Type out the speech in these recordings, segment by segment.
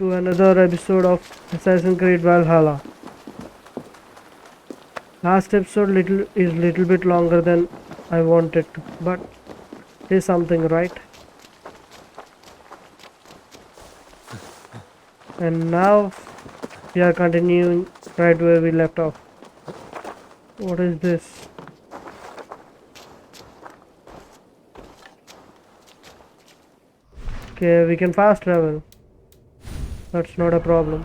to another episode of Assassin's Creed Valhalla. Last episode little bit longer than I wanted to, but there's something right. And now we are continuing right where we left off. What is this? Okay, we can fast travel. That's not a problem.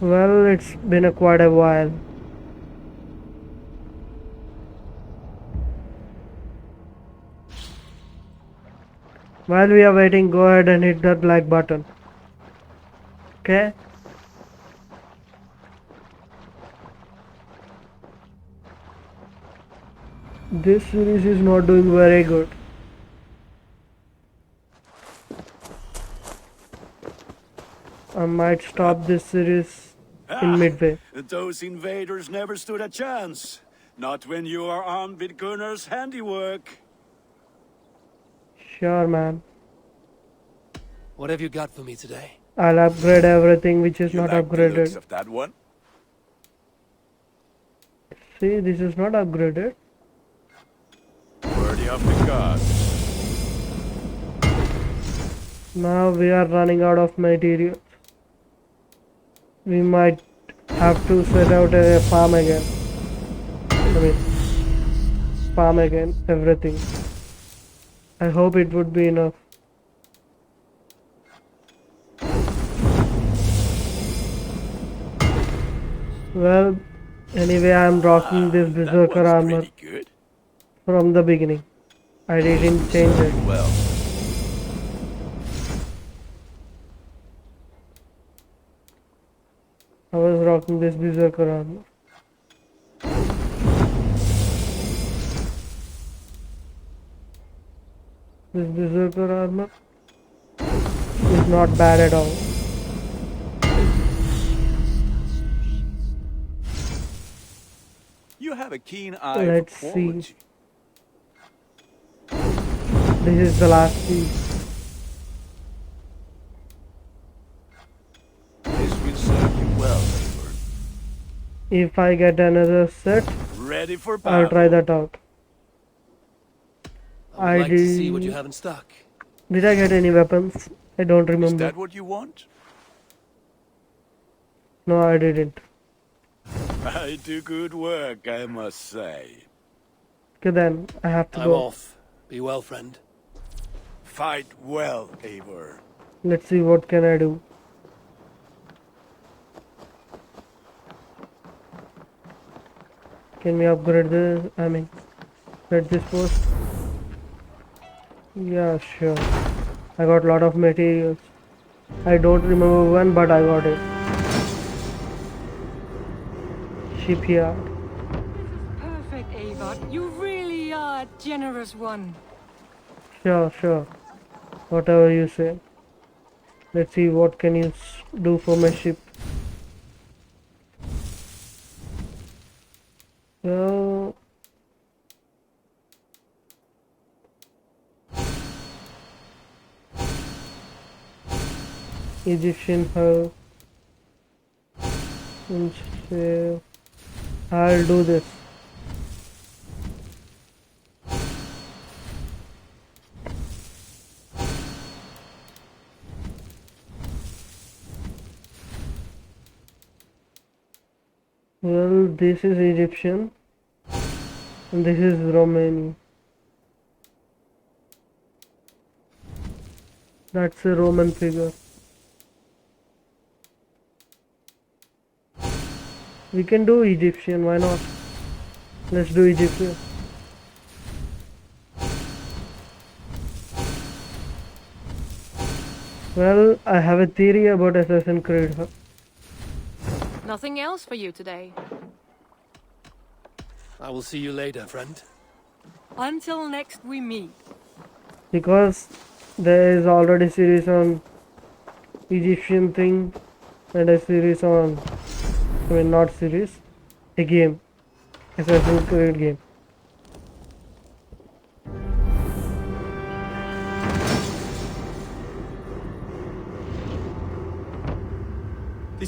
Well, it's been quite a while. While we are waiting, go ahead and hit that like button. Okay? This series is not doing very good. I might stop this series in midway. Those invaders never stood a chance. Not when you are armed with Gunnar's handiwork. Sure, man. What have you got for me today? I'll upgrade everything which is You not like the looks upgraded. of that one? See, this is not upgraded. Worthy of the gods. Now we are running out of materials. We might have to set out a farm again. Farm again, everything. I hope it would be enough. Well, anyway, I'm rocking this berserker armor Good. from the beginning. I didn't change it. Well, I was rocking this berserker armor. This berserker armor is not bad at all. you have a keen eye Let's for see. quality. This is the last piece. This will serve you well, neighbor. If I get another set, Ready for battle. I'll try that out. I would like to see did- what you have in stock. Did I get any weapons? I don't Is remember. that what you want? No, I didn't. I do good work, I must say. Okay, then I have to I'm go. off. Be well, friend. Fight well, Eivor. Let's see what can I do. Can we upgrade this? Get this post. Yeah, sure. I got a lot of materials. I don't remember when, but I got it. Shipyard. Perfect, Ava. You really are a generous one. Sure. Whatever you say. Let's see what can you do for my ship. So Egyptian herb. I'll do this. Well, this is Egyptian and this is Romanian. That's a Roman figure. We can do Egyptian, why not? Let's do Egyptian. Well, I have a theory about Assassin's Creed. Nothing else for you today. I will see you later, friend. Until next we meet. Because there is already series on Egyptian thing and a series on, not series, a game, Assassin's Creed game.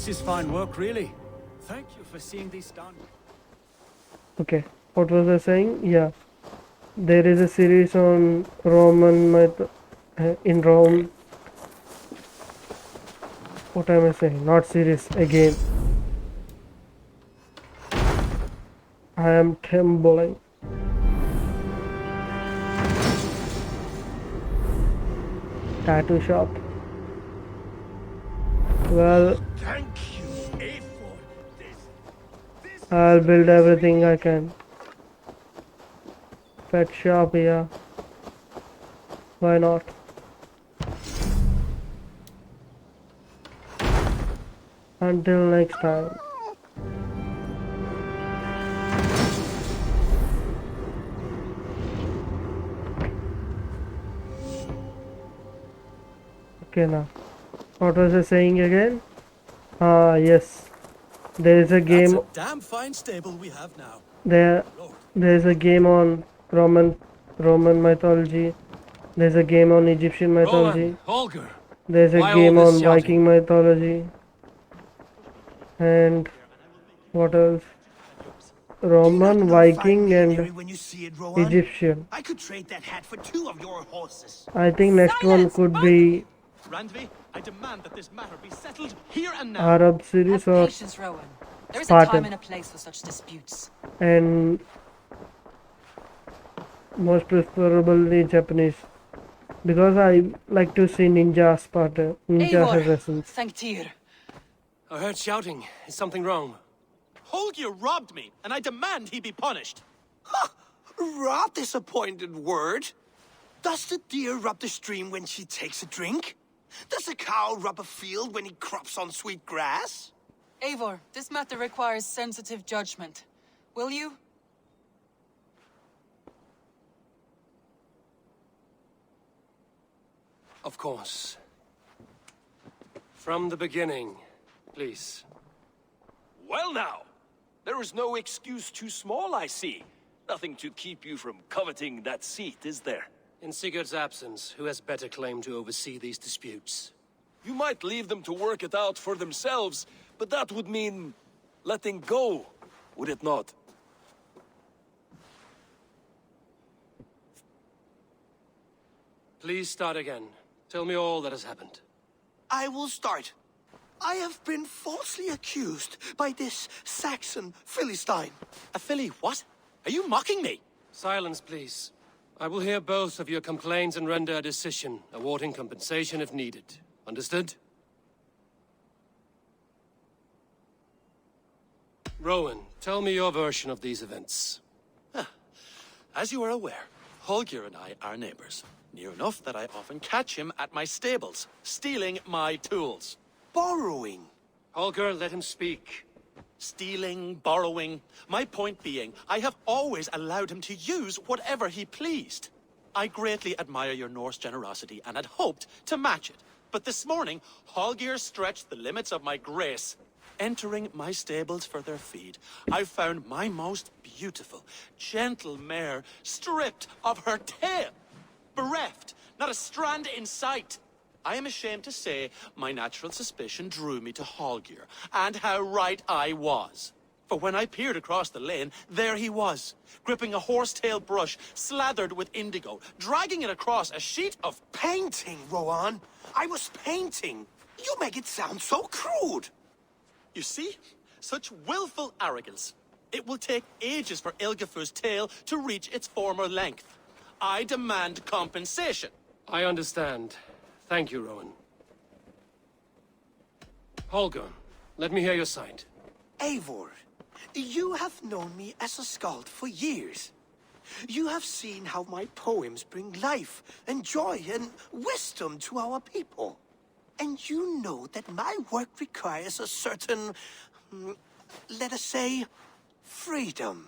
This is fine work, really. Thank you for seeing this done. Okay, what was I saying? Yeah, there is a series on Roman myth in Rome. What am I saying? Not series, a game. I am trembling. Tattoo shop. Well, Thank you, A4. This I'll build everything I can. Pet shop, yeah. Why not? Until next time. Okay, now. What was I saying again? Ah, yes. There is a That's game. a damn fine stable we have now. There, Lord. there's a game on Roman mythology. There's a game on Egyptian mythology. Rowan, Holger, There's a why all game this on shouting? Viking mythology. And what else? Do you not Roman, know fine Viking, millinery and when you see it, Rowan? Egyptian. I could trade that hat for 2 of your horses. I think next one Silence, could both be Randvi, I demand that this matter be settled here and now. Arab series Have or patience, Rowan. There is a Spartan. time and a place for such disputes. and most preferably Japanese because I like to see ninja Sparta, ninja Eivor, assassins. thank Tyr. I heard shouting. Is something wrong? Holger robbed me, and I demand he be punished. Rub disappointed word. Does the deer rub the stream when she takes a drink? Does a cow rub a field when he crops on sweet grass? Eivor, this matter requires sensitive judgment. Will you? Of course. From the beginning, please. Well now, there is no excuse too small, I see. Nothing to keep you from coveting that seat, is there? In Sigurd's absence, who has better claim to oversee these disputes? You might leave them to work it out for themselves, but that would mean letting go, would it not? Please start again. Tell me all that has happened. I will start. I have been falsely accused by this Saxon Philistine. A filly what? Are you mocking me? Silence, please. I will hear both of your complaints and render a decision, awarding compensation if needed. Understood? Rowan, tell me your version of these events. As you are aware, Holger and I are neighbors. Near enough that I often catch him at my stables, stealing my tools. Borrowing. Holger, let him speak. Stealing, borrowing. My point being, I have always allowed him to use whatever he pleased. I greatly admire your Norse generosity and had hoped to match it. But this morning, Holger stretched the limits of my grace. Entering my stables for their feed, I found my most beautiful, gentle mare stripped of her tail. Bereft, not a strand in sight. I am ashamed to say my natural suspicion drew me to Holger, and how right I was. For when I peered across the lane, there he was, gripping a horsetail brush slathered with indigo, dragging it across a sheet of... Painting, Rowan. I was painting. You make it sound so crude. You see? Such willful arrogance. It will take ages for Ilgafur's tail to reach its former length. I demand compensation. I understand. Thank you, Rowan. Holger, let me hear your side. Eivor, you have known me as a skald for years. You have seen how my poems bring life and joy and wisdom to our people. And you know that my work requires a certain, let us say, freedom.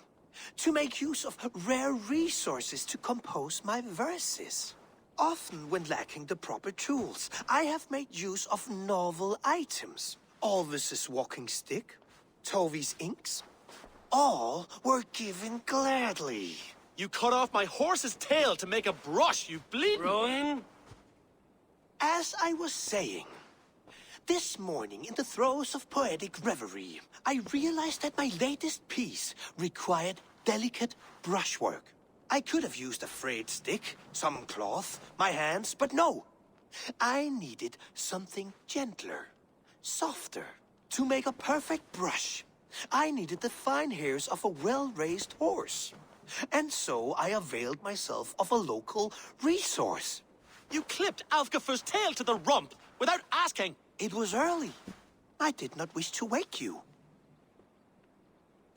To make use of rare resources to compose my verses. Often when lacking the proper tools, I have made use of novel items. Alvis's walking stick, Tovi's inks. All were given gladly. You cut off my horse's tail to make a brush, you bleeding... Rowan? As I was saying, This morning, in the throes of poetic reverie, I realized that my latest piece required delicate brushwork. I could have used a frayed stick, some cloth, my hands, but no. I needed something gentler, softer. To make a perfect brush, I needed the fine hairs of a well-raised horse. And so I availed myself of a local resource. You clipped Alfgafer's tail to the rump without asking. It was early. I did not wish to wake you.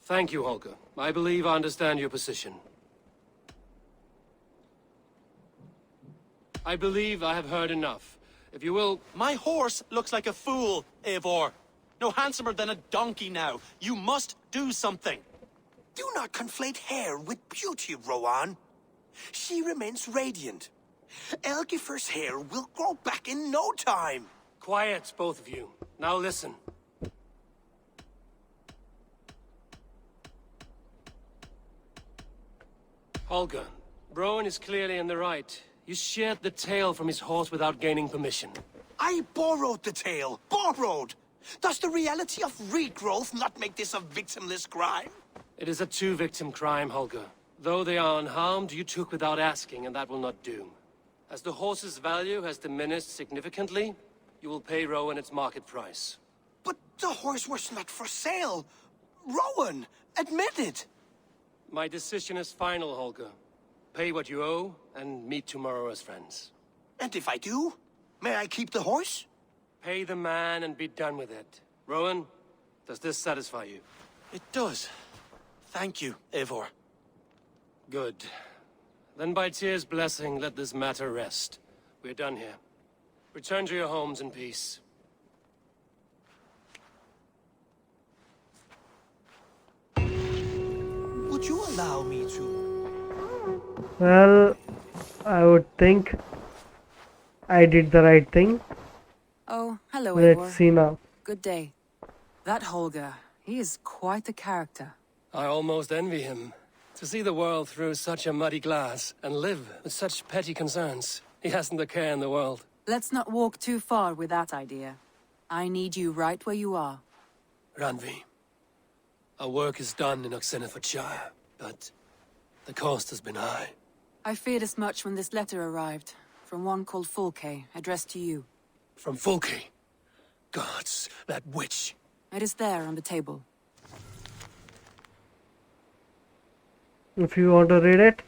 Thank you, Holger. I believe I understand your position. I believe I have heard enough. If you will... My horse looks like a fool, Eivor. No handsomer than a donkey now. You must do something. Do not conflate hair with beauty, Rowan. She remains radiant. Algifer's hair will grow back in no time. Quiet, both of you. Now listen. Holger, Rowan is clearly in the right. You sheared the tail from his horse without gaining permission. I borrowed the tail. Borrowed! Does the reality of regrowth not make this a victimless crime? It is a two-victim crime, Holger. Though they are unharmed, you took without asking, and that will not do. As the horse's value has diminished significantly, you will pay Rowan its market price. But the horse was not for sale. Rowan, admit it. My decision is final, Holger. Pay what you owe, and meet tomorrow as friends. And if I do, may I keep the horse? Pay the man and be done with it. Rowan, does this satisfy you? It does. Thank you, Eivor. Good. Then by Tyr's blessing, let this matter rest. We're done here. Return to your homes in peace. Would you allow me to? Well, I would think I did the right thing. Oh, hello, Let's Eivor. see now. Good day. That Holger, he is quite a character. I almost envy him. To see the world through such a muddy glass and live with such petty concerns. He hasn't a care in the world. Let's not walk too far with that idea. I need you right where you are. Ranvi, our work is done in Oxenfordshire, but the cost has been high. I feared as much when this letter arrived, from one called Fulke, addressed to you. From Fulke? Gods, that witch. It is there on the table. If you want to read it,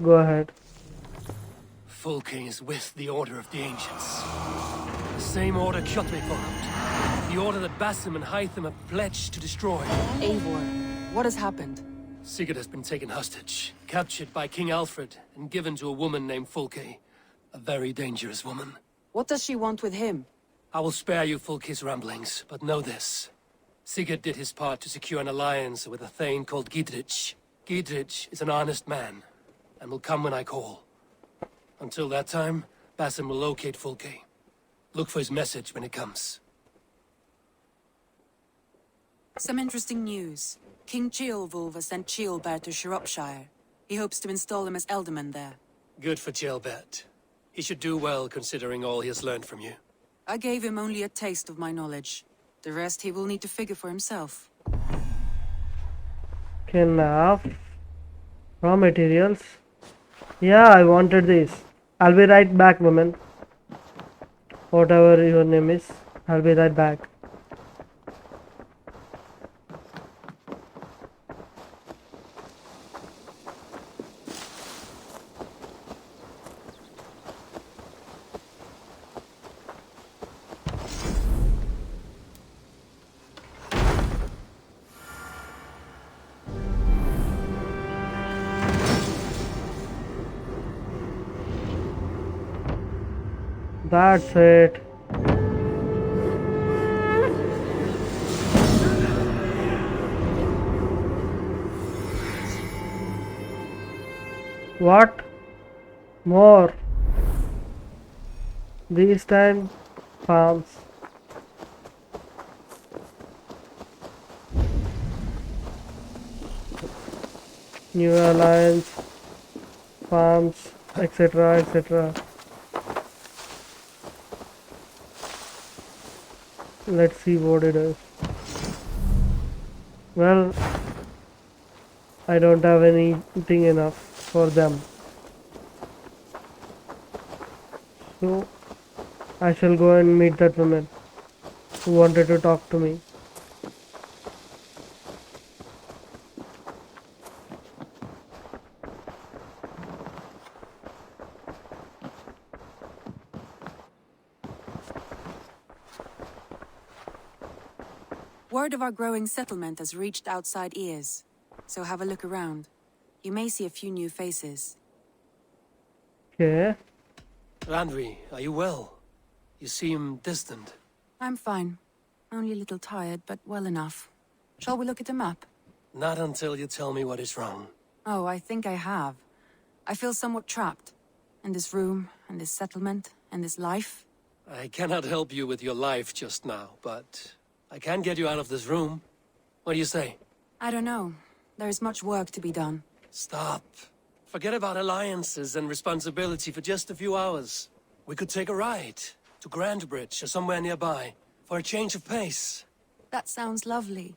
go ahead. Fulke is with the Order of the Ancients. The same order Kjotve followed. The order that Basim and Hytham have pledged to destroy. Eivor, what has happened? Sigurd has been taken hostage, captured by King Alfred, and given to a woman named Fulke. A very dangerous woman. What does she want with him? I will spare you Fulke's ramblings, but know this. Sigurd did his part to secure an alliance with a thane called Gidrich. Gidrich is an honest man, and will come when I call. Until that time, Basim will locate Fulke. Look for his message when it comes. Some interesting news. King Ceolwulf has sent Ceolbert to Shropshire. He hopes to install him as Elderman there. Good for Ceolbert. He should do well considering all he has learned from you. I gave him only a taste of my knowledge. The rest he will need to figure for himself. Enough. Raw materials. Yeah, I wanted this. I'll be right back, woman. Whatever your name is, I'll be right back. That's it. What? More? These time farms. New alliance, farms, etc., etc. Let's see what it is. Well, I don't have anything enough for them. So I shall go and meet that woman who wanted to talk to me. Word of our growing settlement has reached outside ears, so have a look around. You may see a few new faces. Okay. Randvi, are you well? You seem distant. I'm fine. Only a little tired, but well enough. Shall we look at the map? Not until you tell me what is wrong. Oh, I think I have. I feel somewhat trapped. In this room, and this settlement, and this life. I cannot help you with your life just now, but I can get you out of this room. What do you say? I don't know. There is much work to be done. Stop. Forget about alliances and responsibility for just a few hours. We could take a ride to Grandbridge or somewhere nearby for a change of pace. That sounds lovely.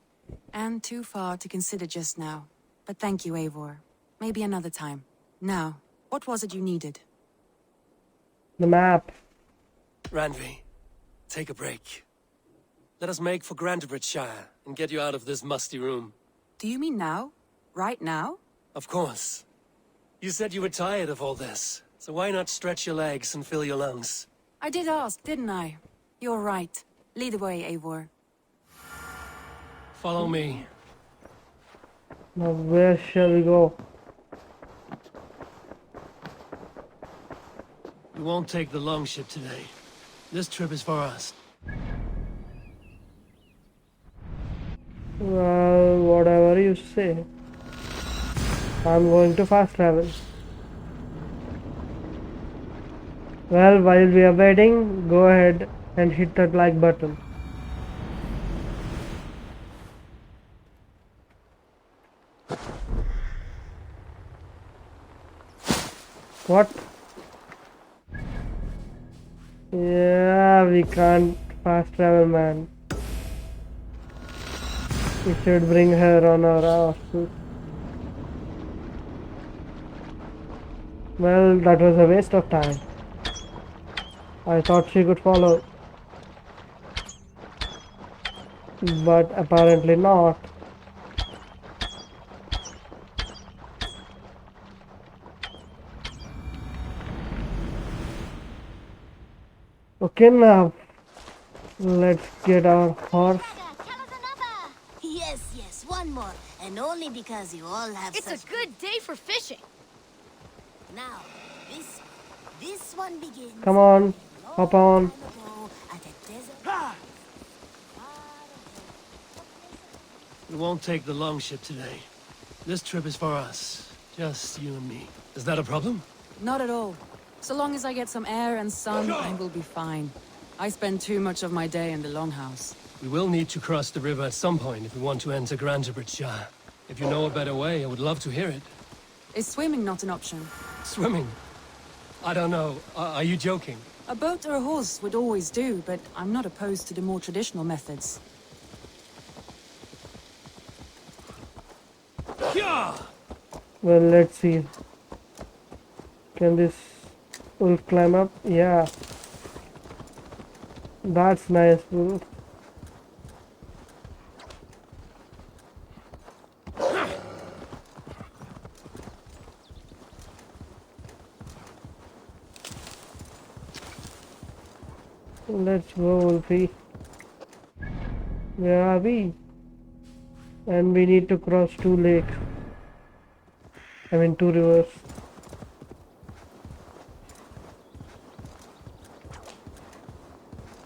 And too far to consider just now. But thank you, Eivor. Maybe another time. Now, what was it you needed? The map. Randvi, take a break. Let us make for Grandbridgeshire and get you out of this musty room. Do you mean now? Right now? Of course. You said you were tired of all this, so why not stretch your legs and fill your lungs? I did ask, didn't I? You're right. Lead the way, Eivor. Follow me. Now where shall we go? We won't take the longship today. This trip is for us. Well, whatever you say. I'm going to fast travel. Well, while we are waiting, go ahead and hit that like button. What? Yeah, we can't fast travel, man. We should bring her on our ass. Well, that was a waste of time. I thought she could follow, but apparently not. Okay, now let's get our horse. Yes, yes, one more. And only because you all have It's such... a good day for fishing. Now, this one begins... Come on, hop on. At a desert... We won't take the longship today. This trip is for us. Just you and me. Is that a problem? Not at all. So long as I get some air and sun, I will be fine. I spend too much of my day in the longhouse. We will need to cross the river at some point if we want to enter Grandbridgeshire. If you know a better way, I would love to hear it. Is swimming not an option? Swimming? I don't know. Are you joking? A boat or a horse would always do, but I'm not opposed to the more traditional methods. Yeah! Well, let's see. Can this wolf climb up? Yeah. That's nice, wolf. Let's go, Wolfie. Where are we? And we need to cross 2 lakes. I mean 2 rivers.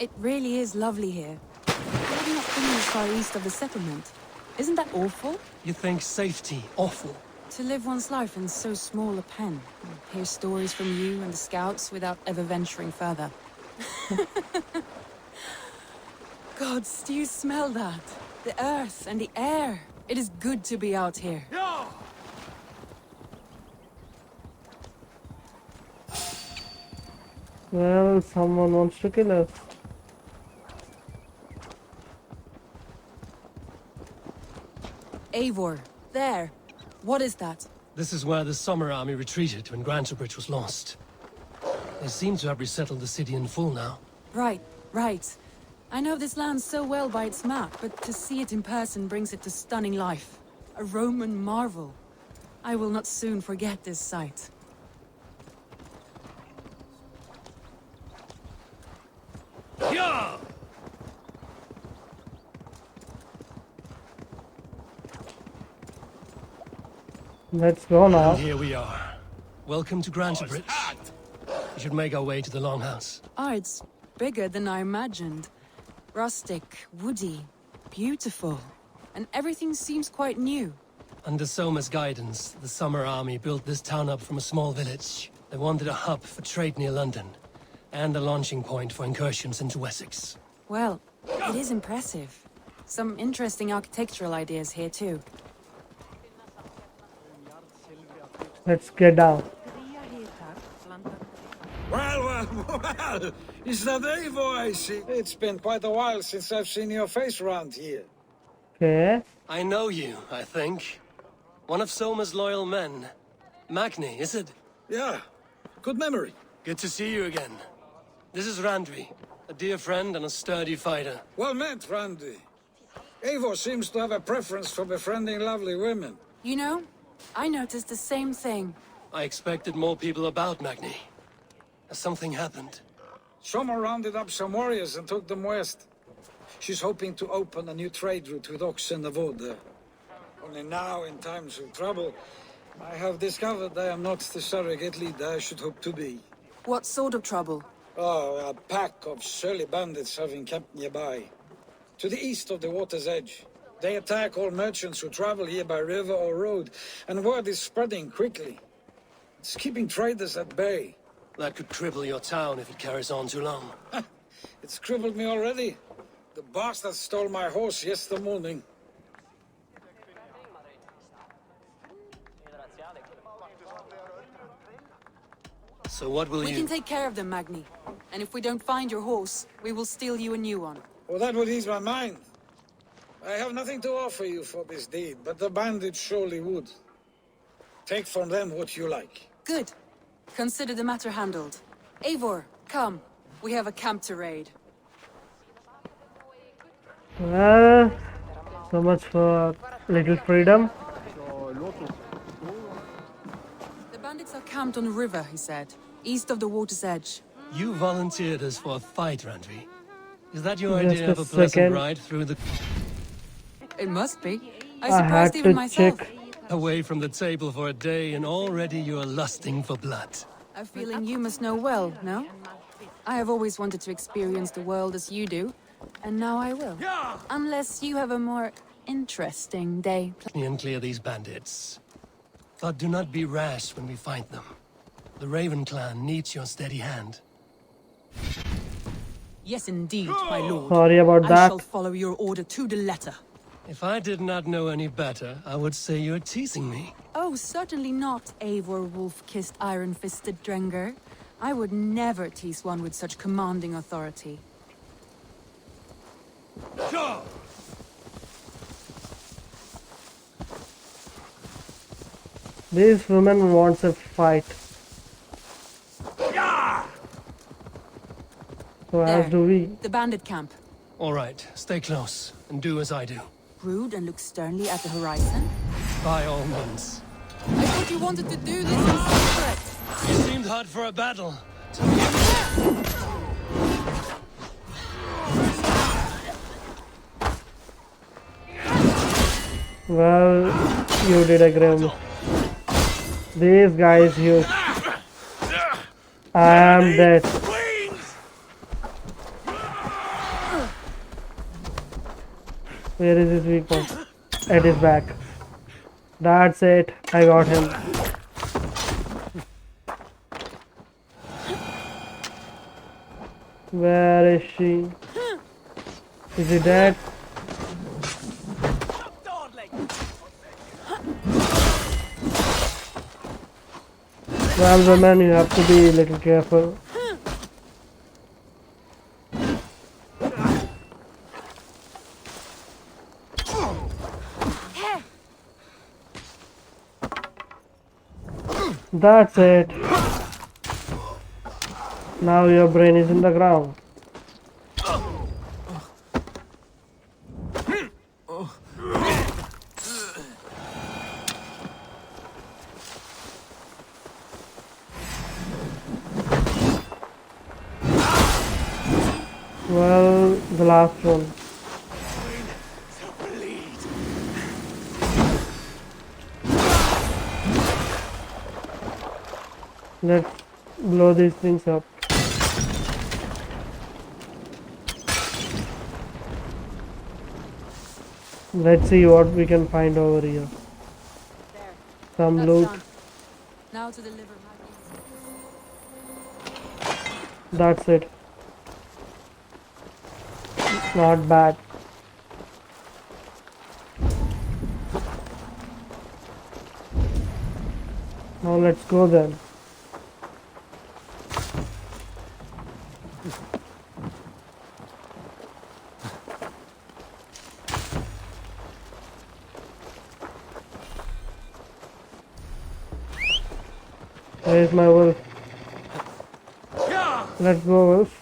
It really is lovely here. Maybe not being as far east of the settlement. Isn't that awful? You think safety awful? To live one's life in so small a pen, and hear stories from you and the scouts without ever venturing further. Gods, do you smell that? The earth and the air. It is good to be out here. Well, someone wants to kill us. Eivor, there. What is that? This is where the Summer Army retreated when Grantebridge was lost. They seem to have resettled the city in full now. Right, right. I know this land so well by its map, but to see it in person brings it to stunning life. A Roman marvel. I will not soon forget this sight. Yeah! Let's go now. And here we are. Welcome to Grantebridge. We should make our way to the Longhouse. Ah, it's bigger than I imagined. Rustic, woody, beautiful. And everything seems quite new. Under Soma's guidance, the Summer Army built this town up from a small village. They wanted a hub for trade near London, and a launching point for incursions into Wessex. Well, it is impressive. Some interesting architectural ideas here too. Let's get down. Well, is that Eivor I see? It's been quite a while since I've seen your face around here. Okay. I know you, I think. One of Soma's loyal men. Magni, is it? Yeah, good memory. Good to see you again. This is Randvi, a dear friend and a sturdy fighter. Well met, Randy. Eivor seems to have a preference for befriending lovely women. You know, I noticed the same thing. I expected more people about Magni. Has something happened? Soma rounded up some warriors and took them west. She's hoping to open a new trade route with Oxen of Wood. Only now, in times of trouble, I have discovered I am not the surrogate leader I should hope to be. What sort of trouble? Oh, a pack of surly bandits have encamped nearby. To the east of the water's edge. They attack all merchants who travel here by river or road, and word is spreading quickly. It's keeping traders at bay. That could cripple your town if it carries on too long. It's crippled me already. The bastard stole my horse yesterday morning. So what will We you... can take care of them, Magni. And if we don't find your horse, we will steal you a new one. Well, that would ease my mind. I have nothing to offer you for this deed, but the bandits surely would. Take from them what you like. Good. Consider the matter handled. Eivor, come. We have a camp to raid. Well, so much for little freedom. The bandits are camped on the river, he said. East of the water's edge. You volunteered us for a fight, Randvi. Is that your Just idea a of a pleasant second. ride through the... It must be. I I had surprised even to myself. check. Away from the table for a day and already you are lusting for blood. A feeling you must know well, no? I have always wanted to experience the world as you do, and now I will. Unless you have a more interesting day. And clear these bandits. But do not be rash when we find them. The Raven clan needs your steady hand. Yes, indeed, my lord. Sorry about I that. shall follow your order to the letter. If I did not know any better, I would say you're teasing me. Oh, certainly not, Eivor wolf-kissed iron-fisted Drenger. I would never tease one with such commanding authority. This woman wants a fight. So as There. do we. The bandit camp. All right, stay close and do as I do. Rude and look sternly at the horizon. By all means. I thought you wanted to do this in secret. You seemed hot for a battle. Well, you did a grim. These guys here. I am dead. Where is his weak point? At his back. That's it. I got him. Where is she? Is he dead? Well, woman, you have to be a little careful. That's it. Now your brain is in the ground. Well, the last one. Let's blow these things up. Let's see what we can find over here. There. Some That's loot. done. Now to deliver my That's it. Not bad. Now let's go then. Where's my wolf? Let's go, wolf.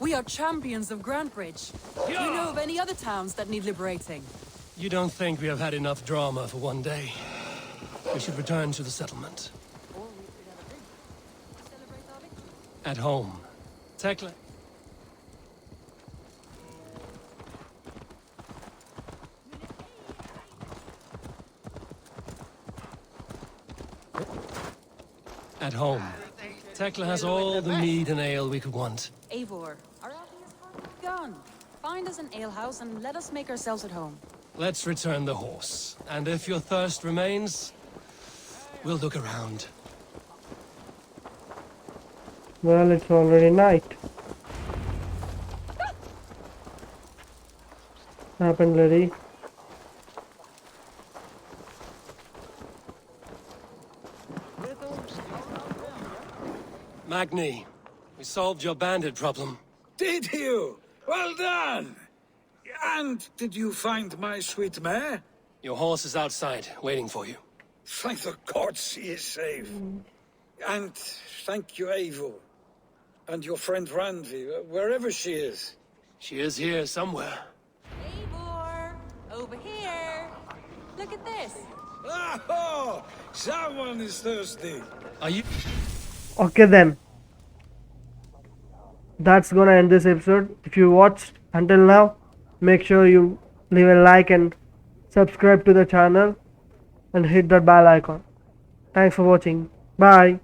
We are champions of Grantbridge. Do you know of any other towns that need liberating? You don't think we have had enough drama for one day? We should return to the settlement. Or we could have a drink to celebrate our victory. At home. Tekla. At home. Tekla has all the mead and ale we could want. Eivor, our outing is hardly begun. Find us an alehouse and let us make ourselves at home. Let's return the horse. And if your thirst remains, we'll look around. Well, it's already night. Happened, lady. Magni, we solved your bandit problem. Did you? Well done! And did you find my sweet mare? Your horse is outside, waiting for you. Thank the gods he is safe. And thank you, Eivor. And your friend Randvi, wherever she is. She is here somewhere. Eivor, over here. Look at this. Oh, someone is thirsty. Are you... Okay then. That's gonna end this episode. If you watched until now, make sure you leave a like and subscribe to the channel and hit that bell icon. Thanks for watching. Bye.